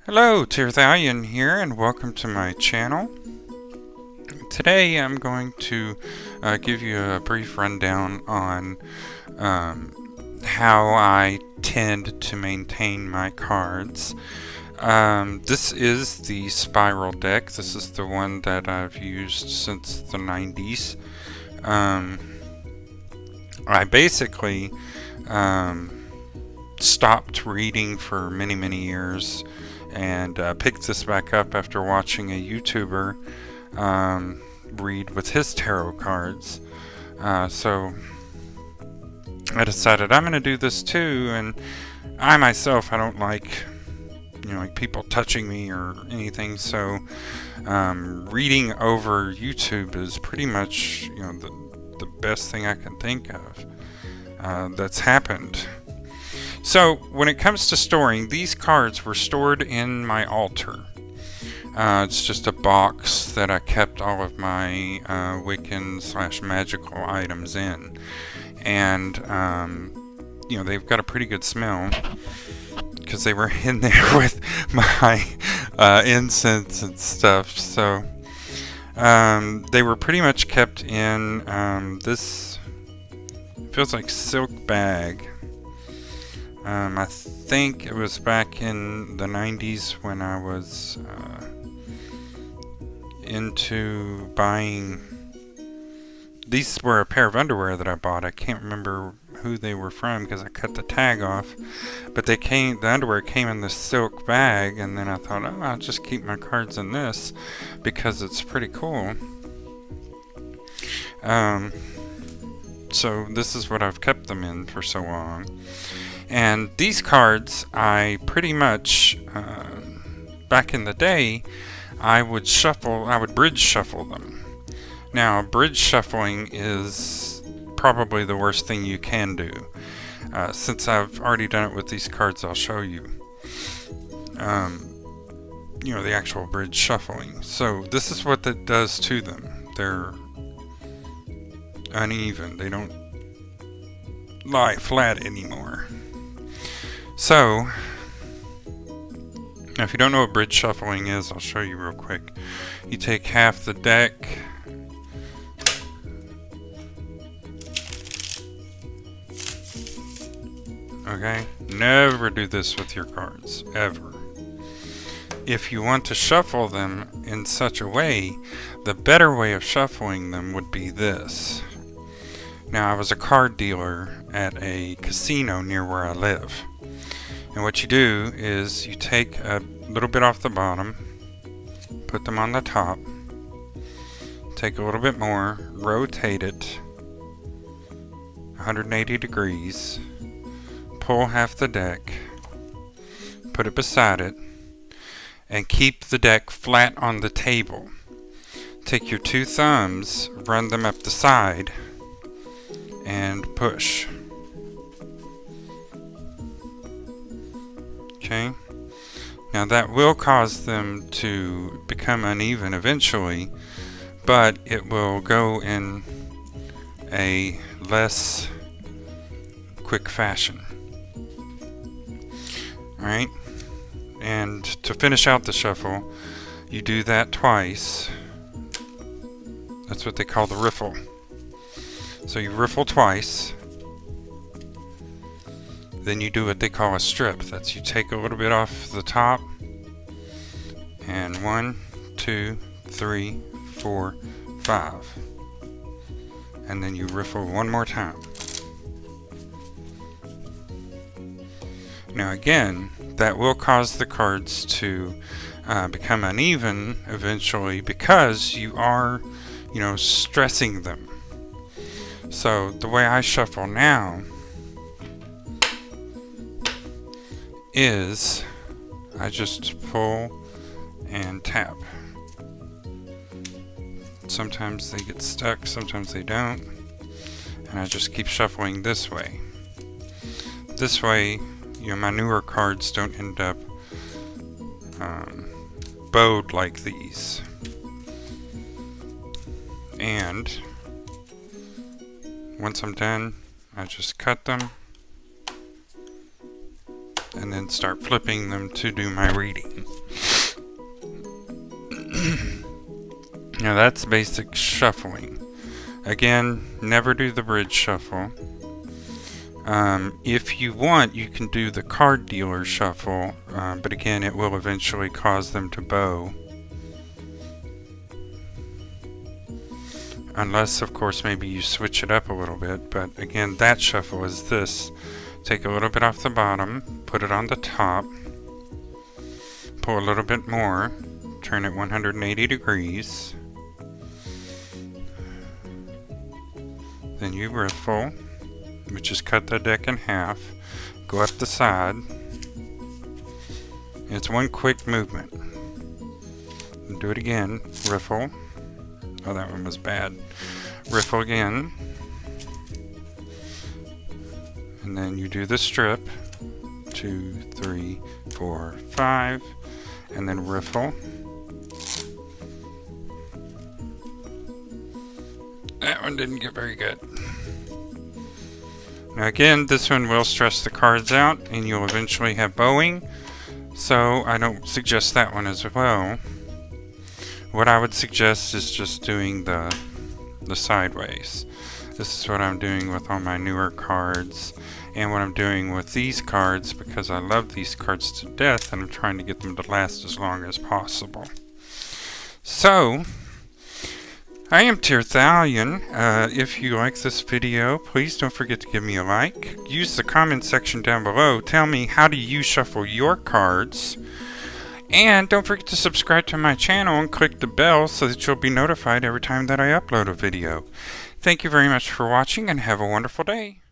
Hello, Tirthalion here, and welcome to my channel. Today I'm going to give you a brief rundown on how I tend to maintain my cards. This is the Spiral deck. This is the one that I've used since the 90s. I basically stopped reading for many years and picked this back up after watching a YouTuber read with his tarot cards. So I decided I'm going to do this too, and I myself, I don't like people touching me or anything, so reading over YouTube is pretty much the best thing I can think of that's happened. So when it comes to storing, these cards were stored in my altar. It's just a box that I kept all of my Wiccan / magical items in. And, they've got a pretty good smell because they were in there with my incense and stuff. So they were pretty much kept in this feels like silk bag. I think it was back in the 90s when I was into buying. These were a pair of underwear that I bought. I can't remember who they were from because I cut the tag off. But the underwear came in this silk bag, and then I thought, oh, I'll just keep my cards in this because it's pretty cool. So this is what I've kept them in for so long. And these cards, I pretty much, back in the day, I would bridge shuffle them. Now, bridge shuffling is probably the worst thing you can do. Since I've already done it with these cards, I'll show you. The actual bridge shuffling. So this is what that does to them. They're uneven. They don't lie flat anymore. So, now if you don't know what bridge shuffling is, I'll show you real quick. You take half the deck, okay? Never do this with your cards, ever. If you want to shuffle them in such a way, the better way of shuffling them would be this. Now, I was a card dealer at a casino near where I live. And what you do is you take a little bit off the bottom, put them on the top, take a little bit more, rotate it 180 degrees, pull half the deck, put it beside it, and keep the deck flat on the table. Take your two thumbs, run them up the side, and push. Okay, now that will cause them to become uneven eventually, but it will go in a less quick fashion. Alright, and to finish out the shuffle, you do that twice. That's what they call the riffle. So you riffle twice. Then you do what they call a strip. That's you take a little bit off the top, and 1, 2, 3, 4, 5, and then you riffle one more time. Now again, that will cause the cards to become uneven eventually because you are, stressing them. So the way I shuffle now is I just pull and tap. Sometimes they get stuck, sometimes they don't, and I just keep shuffling this way. This way, my newer cards don't end up bowed like these. And once I'm done, I just cut them and then start flipping them to do my reading. Now that's basic shuffling. Again, never do the bridge shuffle. If you want, you can do the card dealer shuffle, but again, it will eventually cause them to bow. Unless, of course, maybe you switch it up a little bit, but again, that shuffle is this. Take a little bit off the bottom, put it on the top, pull a little bit more, turn it 180 degrees, then you riffle, which is cut the deck in half, go up the side. It's one quick movement. Do it again, riffle. Oh, that one was bad. Riffle again. And then you do the strip. 2, 3, 4, 5. And then riffle. That one didn't get very good. Now again, this one will stress the cards out and you'll eventually have bowing. So I don't suggest that one as well. What I would suggest is just doing the sideways. This is what I'm doing with all my newer cards and what I'm doing with these cards, because I love these cards to death and I'm trying to get them to last as long as possible. So, I am Tirthalion. If you like this video, please don't forget to give me a like. Use the comment section down below. Tell me, how do you shuffle your cards? And don't forget to subscribe to my channel and click the bell so that you'll be notified every time that I upload a video. Thank you very much for watching and have a wonderful day.